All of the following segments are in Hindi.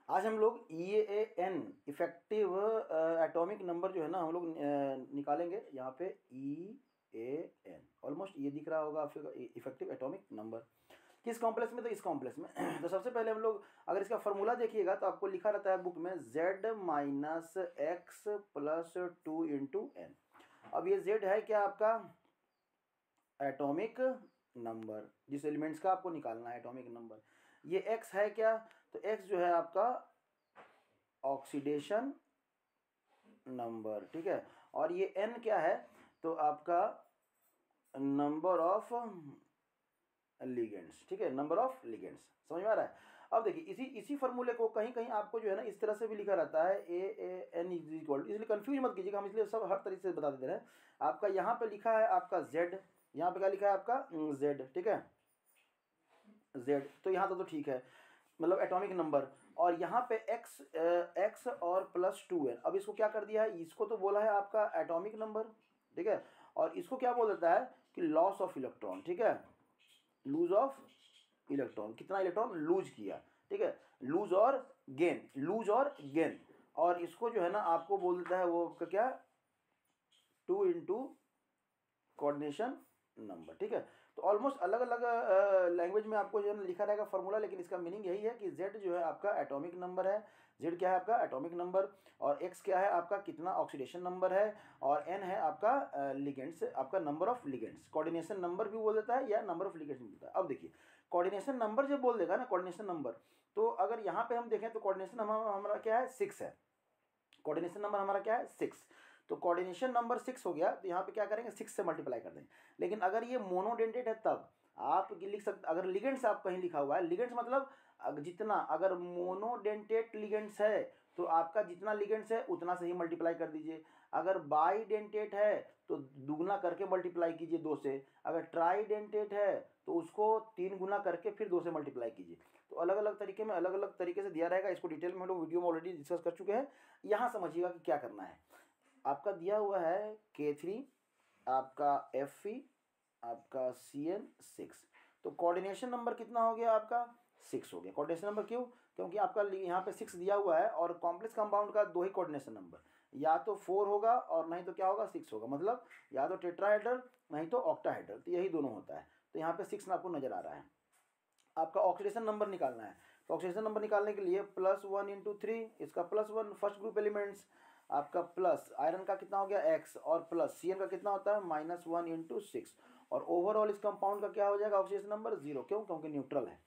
आज हम लोग EAN इफेक्टिव एटॉमिक नंबर जो है ना हम लोग निकालेंगे। यहाँ पे EAN ऑलमोस्ट ये दिख रहा होगा आपको, इफेक्टिव एटॉमिक नंबर किस कॉम्प्लेक्स में, तो इस कॉम्प्लेक्स में। तो सबसे पहले हम लोग अगर इसका फॉर्मूला देखिएगा तो आपको लिखा रहता है बुक में Z minus x plus 2 into n. अब ये Z है क्या, आपका एटॉमिक नंबर, जिस एलिमेंट्स का आपको निकालना है एटॉमिक नंबर। ये X है क्या, तो X जो है आपका ऑक्सीडेशन नंबर, ठीक है। और ये N क्या है, तो आपका नंबर ऑफ लिगेंड्स, ठीक है, नंबर ऑफ लिगेंड्स। समझ में आ रहा है। अब देखिए इसी फॉर्मूले को कहीं कहीं आपको जो है ना इस तरह से भी लिखा रहता है AAN इज इक्वल, इसलिए कंफ्यूज मत कीजिएगा, हम इसलिए सब हर तरीके से बता देते हैं। आपका यहाँ पे लिखा है आपका Z, यहाँ पे क्या लिखा है आपका Z, ठीक है Z, तो यहाँ तो ठीक है, मतलब एटॉमिक नंबर। और यहाँ पे x और प्लस 2n, अब इसको क्या कर दिया है, इसको तो बोला है आपका एटॉमिक नंबर, ठीक है, और इसको क्या बोल देता है कि लॉस ऑफ इलेक्ट्रॉन, ठीक है, लूज ऑफ इलेक्ट्रॉन, कितना इलेक्ट्रॉन लूज किया, ठीक है, लूज और गेन। और इसको जो है ना आपको बोल देता है वो क्या, 2 इंटू कोऑर्डिनेशन नंबर, ठीक है। तो ऑलमोस्ट अलग अलग लैंग्वेज में आपको जो है लिखा रहेगा फार्मूला, लेकिन इसका मीनिंग यही है कि Z जो है आपका एटॉमिक नंबर है, Z क्या है आपका एटॉमिक नंबर, और X क्या है आपका कितना ऑक्सीडेशन नंबर है, और N है आपका लिगेंड्स, आपका number of ligands, coordination number भी बोल देता है या नंबर ऑफ लिगेंड्स भी बोलता है। अब देखिए कोऑर्डिनेशन नंबर जब बोल देगा ना, कोऑर्डिनेशन नंबर, तो अगर यहाँ पे हम देखें तो कोऑर्डिनेशन हमारा क्या है 6 है, कोऑर्डिनेशन नंबर हमारा क्या है 6, तो कोऑर्डिनेशन नंबर 6 हो गया, तो यहाँ पे क्या करेंगे 6 से मल्टीप्लाई कर देंगे। लेकिन अगर ये मोनोडेंटेट है तब आप लिख सकते, अगर लिगेंड्स आप कहीं लिखा हुआ है, लिगेंड्स मतलब जितना, अगर मोनोडेंटेट लिगेंड्स है तो आपका जितना लिगेंड्स है उतना से ही मल्टीप्लाई कर दीजिए। अगर बाईडेंटेट है तो दुगना करके मल्टीप्लाई कीजिए 2 से। अगर ट्राईडेंटेट है तो उसको 3 गुना करके फिर 2 से मल्टीप्लाई कीजिए। तो अलग अलग तरीके में अलग अलग तरीके से दिया रहेगा, इसको डिटेल में हम लोग वीडियो में ऑलरेडी डिस्कस कर चुके हैं। यहाँ समझिएगा कि क्या करना है। आपका दिया हुआ है K3, आपका Fe, आपका CN6, तो कोऑर्डिनेशन नंबर कितना हो गया आपका 6 हो गया। कोऑर्डिनेशन नंबर क्यों, क्योंकि आपका यहाँ पे 6 दिया हुआ है और कॉम्प्लेक्स कंपाउंड का 2 ही कोऑर्डिनेशन नंबर, या तो 4 होगा और नहीं तो क्या होगा 6 होगा, मतलब या तो टेट्राहेड्रल नहीं तो ऑक्टाहेड्रल, तो यही दोनों होता है। तो यहाँ पे 6 आपको नजर आ रहा है। आपका ऑक्सीडेशन नंबर निकालना है, तो ऑक्सीडेशन नंबर निकालने के लिए +1 इंटू 3, इसका +1 फर्स्ट ग्रुप एलिमेंट्स, आपका प्लस आयरन का कितना हो गया x, और प्लस CN का कितना होता है -1 इंटू 6, और ओवरऑल इस कंपाउंड का क्या हो जाएगा ऑक्सीडेशन नंबर 0, क्यों, क्योंकि न्यूट्रल है।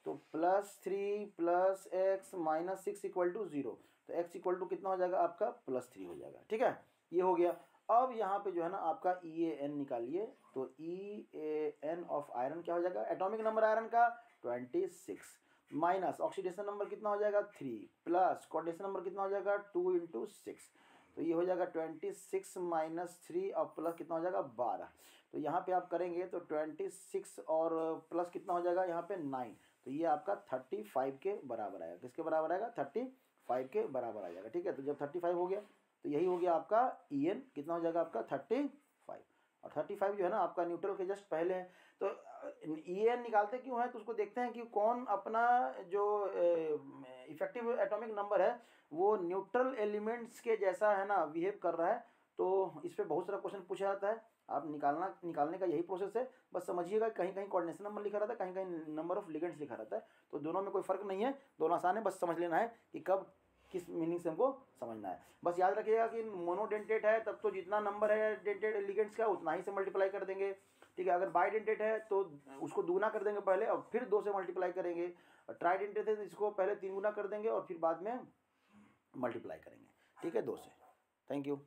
तो +3 + x - 6 = 0, तो x = कितना हो जाएगा आपका +3 हो जाएगा, ठीक है, ये हो गया। अब यहाँ पे जो है ना आपका EAN निकालिए, तो EAN ऑफ आयरन क्या हो जाएगा, एटॉमिक नंबर आयरन का 26, माइनस ऑक्सीडेशन नंबर कितना हो जाएगा 3, प्लस कोऑर्डिनेशन नंबर कितना हो जाएगा 2 इंटू 6, तो ये हो जाएगा 26 - 3 और प्लस कितना हो जाएगा 12। तो यहाँ पे आप करेंगे तो 26 और प्लस कितना हो जाएगा यहाँ पे 9, तो ये आपका 35 के बराबर आएगा। किसके बराबर आएगा 35 के बराबर आ जाएगा, ठीक है। तो जब 35 हो गया तो यही हो गया आपका EN, कितना हो जाएगा आपका 35, और 35 जो है ना आपका न्यूट्रल के जस्ट पहले है। तो EN निकालते क्यों है, तो उसको देखते हैं कि कौन अपना जो इफेक्टिव एटॉमिक नंबर है वो न्यूट्रल एलिमेंट्स के जैसा है ना बिहेव कर रहा है। तो इस पर बहुत सारा क्वेश्चन पूछा जाता है, आप निकालने का यही प्रोसेस है। बस समझिएगा कहीं कहीं कोऑर्डिनेशन नंबर लिखा रहता है, कहीं कहीं नंबर ऑफ लिगेंड्स लिखा रहता है, तो दोनों में कोई फर्क नहीं है, दोनों आसान है, बस समझ लेना है कि कब किस मीनिंग से हमको समझना है। बस याद रखिएगा कि मोनोडेंटेट है तब तो जितना नंबर है डेंटेड लिगेंड्स का उतना ही से मल्टीप्लाई कर देंगे, ठीक है। अगर बाईडेंटेट है तो उसको दुगना कर देंगे पहले और फिर 2 से मल्टीप्लाई करेंगे, और ट्राईडेंटेट है तो इसको पहले 3 गुना कर देंगे और फिर बाद में मल्टीप्लाई करेंगे, ठीक है, 2 से। Thank you.